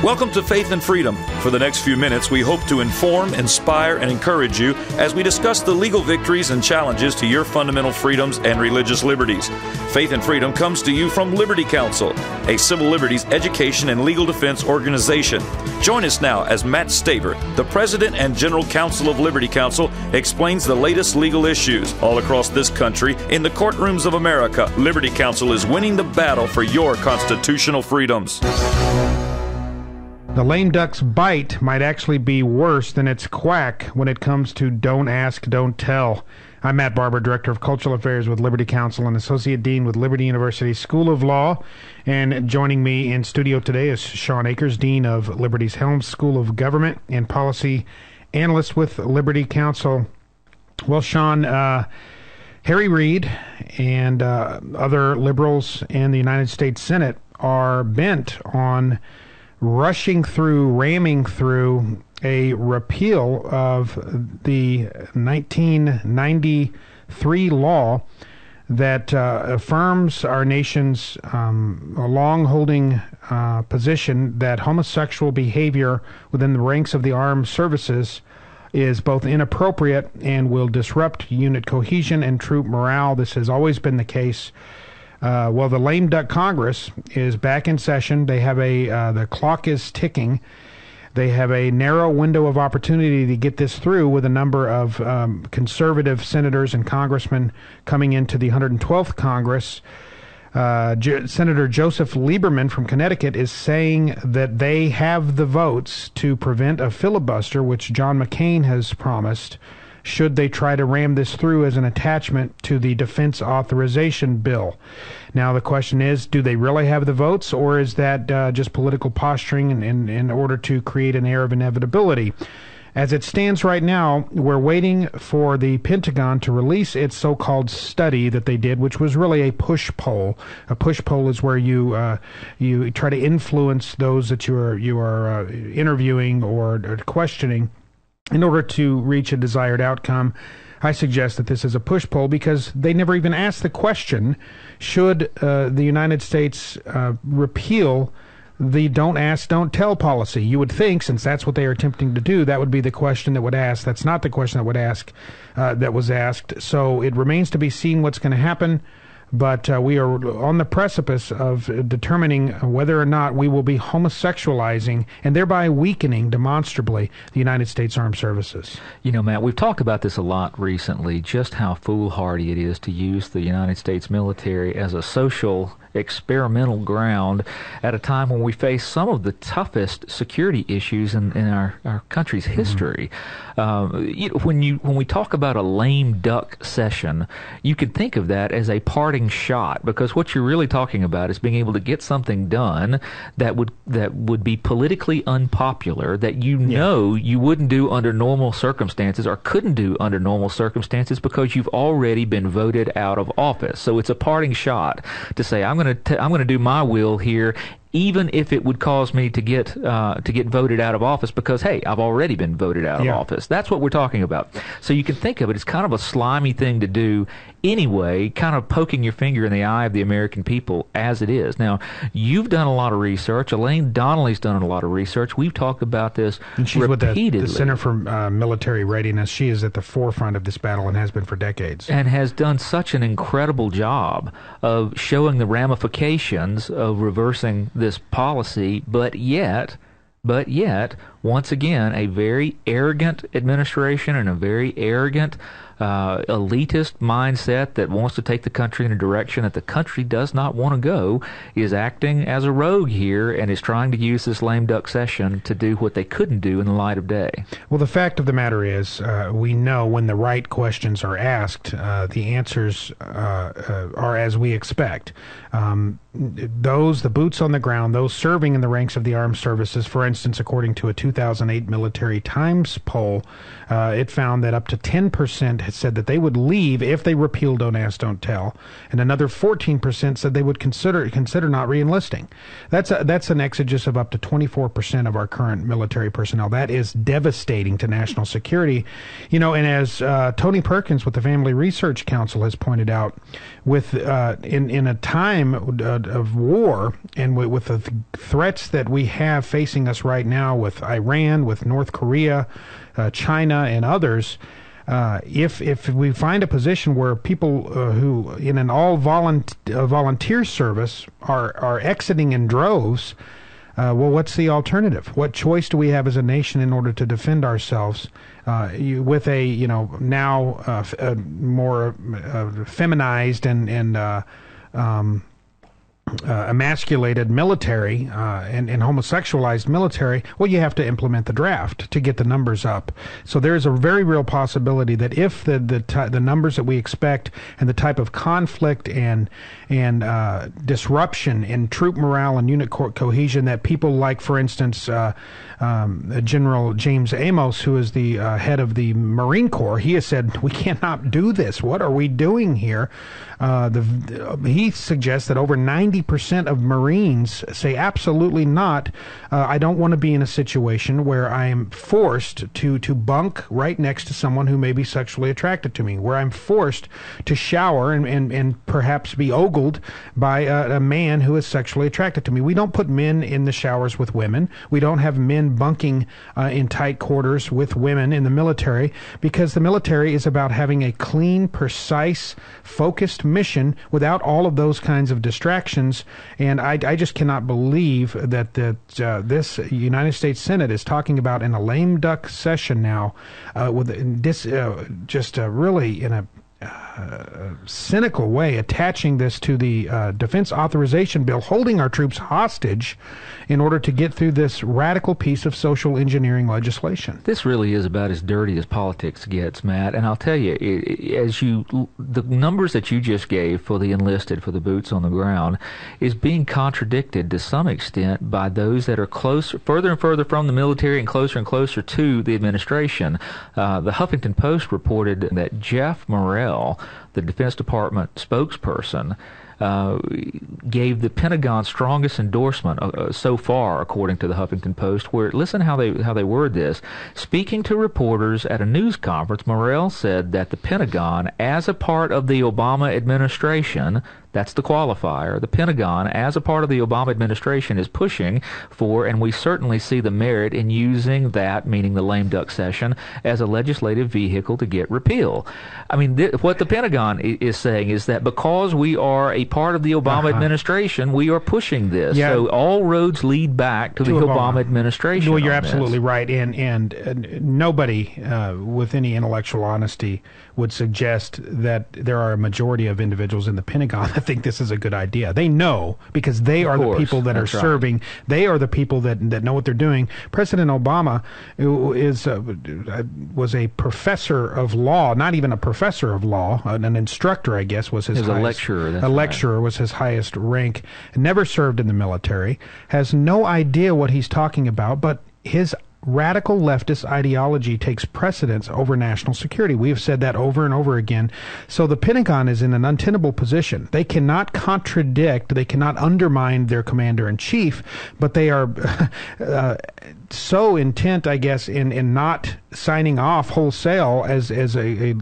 Welcome to Faith and Freedom. For the next few minutes, we hope to inform, inspire, and encourage you as we discuss the legal victories and challenges to your fundamental freedoms and religious liberties. Faith and Freedom comes to you from Liberty Counsel, a civil liberties education and legal defense organization. Join us now as Matt Staver, the President and General Counsel of Liberty Counsel, explains the latest legal issues all across this country in the courtrooms of America. Liberty Counsel is winning the battle for your constitutional freedoms. The lame duck's bite might actually be worse than its quack when it comes to don't ask, don't tell. I'm Matt Barber, Director of Cultural Affairs with Liberty Counsel and Associate Dean with Liberty University School of Law. And joining me in studio today is Shawn Akers, Dean of Liberty's Helms School of Government and Policy Analyst with Liberty Counsel. Well, Shawn, Harry Reid and other liberals in the United States Senate are bent on ramming through a repeal of the 1993 law that affirms our nation's long-holding position that homosexual behavior within the ranks of the armed services is both inappropriate and will disrupt unit cohesion and troop morale. This has always been the case. Well, the lame duck Congress is back in session. They have the clock is ticking. They have a narrow window of opportunity to get this through, with a number of conservative senators and congressmen coming into the 112th Congress. Senator Joseph Lieberman from Connecticut is saying that they have the votes to prevent a filibuster, which John McCain has promised, should they try to ram this through as an attachment to the defense authorization bill. Now, the question is, do they really have the votes, or is that just political posturing in order to create an air of inevitability? As it stands right now, we're waiting for the Pentagon to release its so-called study that they did, which was really a push poll. A push poll is where you try to influence those that you are interviewing or questioning in order to reach a desired outcome. I suggest that this is a push poll because they never even asked the question, should the United States repeal the don't ask, don't tell policy? You would think, since that's what they are attempting to do, that would be the question that would ask. That's not the question that was asked. So it remains to be seen what's going to happen. But we are on the precipice of determining whether or not we will be homosexualizing and thereby weakening demonstrably the United States Armed Services. You know, Matt, we've talked about this a lot recently, just how foolhardy it is to use the United States military as a social experimental ground at a time when we face some of the toughest security issues in our country's history. When we talk about a lame duck session, you could think of that as a parting shot, because what you're really talking about is being able to get something done that would be politically unpopular, that you wouldn't do under normal circumstances or couldn't do under normal circumstances because you've already been voted out of office. So it's a parting shot to say, I'm going to do my will here, even if it would cause me to get voted out of office because, hey, I've already been voted out of office. That's what we're talking about. So you can think of it as kind of a slimy thing to do anyway, kind of poking your finger in the eye of the American people as it is. Now, you've done a lot of research. Elaine Donnelly's done a lot of research. We've talked about this and she's repeatedly. With the Center for Military Readiness. She is at the forefront of this battle and has been for decades. And has done such an incredible job of showing the ramifications of reversing this policy, but yet, once again, a very arrogant administration and a very arrogant elitist mindset that wants to take the country in a direction that the country does not want to go is acting as a rogue here and is trying to use this lame duck session to do what they couldn't do in the light of day. Well, the fact of the matter is, we know when the right questions are asked, the answers are as we expect. The boots on the ground, those serving in the ranks of the armed services, for instance, according to a 2008 Military Times poll, it found that up to 10% had said that they would leave if they repeal Don't Ask, Don't Tell, and another 14% said they would consider not re-enlisting. That's an exodus of up to 24% of our current military personnel. That is devastating to national security. You know, and as Tony Perkins with the Family Research Council has pointed out, with in a time of war, and with the threats that we have facing us right now with Iran, with North Korea, China, and others, if we find a position where people who in an all volunteer service are exiting in droves, well, what's the alternative? What choice do we have as a nation in order to defend ourselves with a now more feminized and emasculated military and homosexualized military? Well, you have to implement the draft to get the numbers up. So there's a very real possibility that if the numbers that we expect and the type of conflict and disruption in troop morale and unit cohesion that people like, for instance, General James Amos, who is the head of the Marine Corps, he has said, we cannot do this. What are we doing here? He suggests that over 90% of Marines say absolutely not. I don't want to be in a situation where I am forced to bunk right next to someone who may be sexually attracted to me, where I'm forced to shower and perhaps be ogled by a man who is sexually attracted to me. We don't put men in the showers with women. We don't have men bunking in tight quarters with women in the military, because the military is about having a clean, precise, focused mission without all of those kinds of distractions. And I just cannot believe that this United States Senate is talking about in a lame duck session now, with this really in a cynical way attaching this to the defense authorization bill, holding our troops hostage in order to get through this radical piece of social engineering legislation. This really is about as dirty as politics gets, Matt. And I'll tell you, the numbers that you just gave for the enlisted, for the boots on the ground, is being contradicted to some extent by those that are further and further from the military and closer to the administration. The Huffington Post reported that Geoff Morrell, the Defense Department spokesperson, gave the Pentagon's strongest endorsement so far, according to the Huffington Post, where, listen how they word this. Speaking to reporters at a news conference, Morrell said that the Pentagon, as a part of the Obama administration, that's the qualifier, the Pentagon, as a part of the Obama administration, is pushing for, and we certainly see the merit in using that, meaning the lame duck session, as a legislative vehicle to get repeal. I mean, what the Pentagon is saying is that because we are a part of the Obama administration, we are pushing this. Yeah. So all roads lead back to the Obama administration. Well, you're absolutely right, and nobody with any intellectual honesty would suggest that there are a majority of individuals in the Pentagon that think this is a good idea. They know, because they are the people that are serving. Right. They are the people that know what they're doing. President Obama was a professor of law, not even a professor of law, an instructor, I guess, was his highest. A lecturer. A lecturer was his highest rank. Never served in the military. Has no idea what he's talking about, but his radical leftist ideology takes precedence over national security. We have said that over and over again. So the Pentagon is in an untenable position. They cannot contradict, they cannot undermine their commander-in-chief, but they are so intent, I guess, in not signing off wholesale as a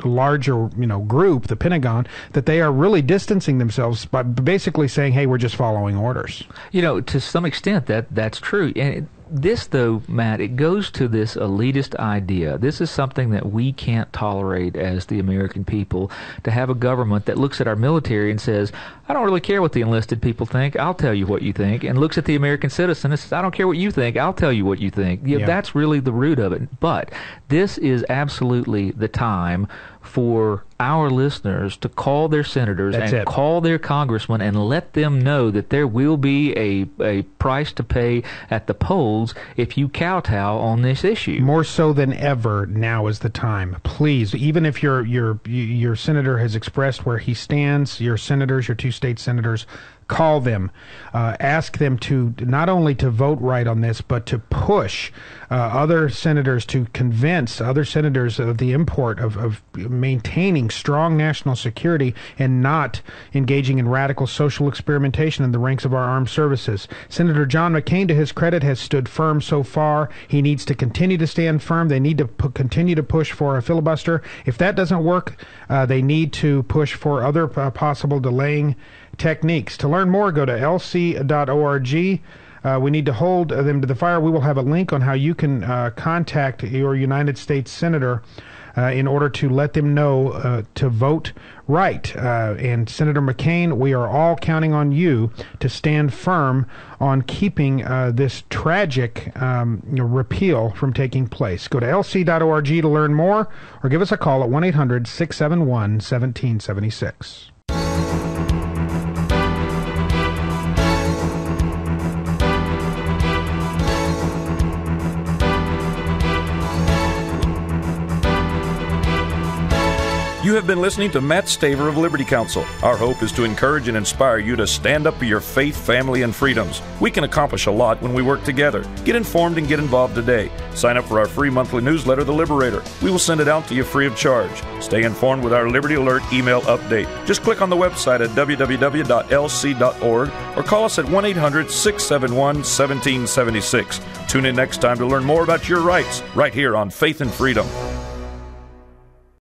larger group, the Pentagon, that they are really distancing themselves by basically saying, hey, we're just following orders. To some extent that's true. And this, though, Matt, it goes to this elitist idea. This is something that we can't tolerate as the American people, to have a government that looks at our military and says, I don't really care what the enlisted people think, I'll tell you what you think, and looks at the American citizen and says, I don't care what you think, I'll tell you what you think. Yeah. That's really the root of it. But this is absolutely the time for our listeners to call their senators call their congressmen and let them know that there will be a price to pay at the polls if you kowtow on this issue. More so than ever, now is the time. Please, even if your senator has expressed where he stands, your senators, your two state senators, call them, ask them to not only to vote right on this, but to push other senators, to convince other senators of the import of maintaining strong national security and not engaging in radical social experimentation in the ranks of our armed services. Senator John McCain, to his credit, has stood firm so far. He needs to continue to stand firm. They need to continue to push for a filibuster. If that doesn't work, they need to push for other possible delaying techniques. To learn more, go to lc.org. We need to hold them to the fire. We will have a link on how you can contact your United States Senator in order to let them know to vote right. And Senator McCain, we are all counting on you to stand firm on keeping this tragic repeal from taking place. Go to lc.org to learn more, or give us a call at 1-800-671-1776. You have been listening to Matt Staver of Liberty Counsel. Our hope is to encourage and inspire you to stand up for your faith, family, and freedoms. We can accomplish a lot when we work together. Get informed and get involved today. Sign up for our free monthly newsletter, The Liberator. We will send it out to you free of charge. Stay informed with our Liberty Alert email update. Just click on the website at www.lc.org or call us at 1-800-671-1776. Tune in next time to learn more about your rights right here on Faith and Freedom.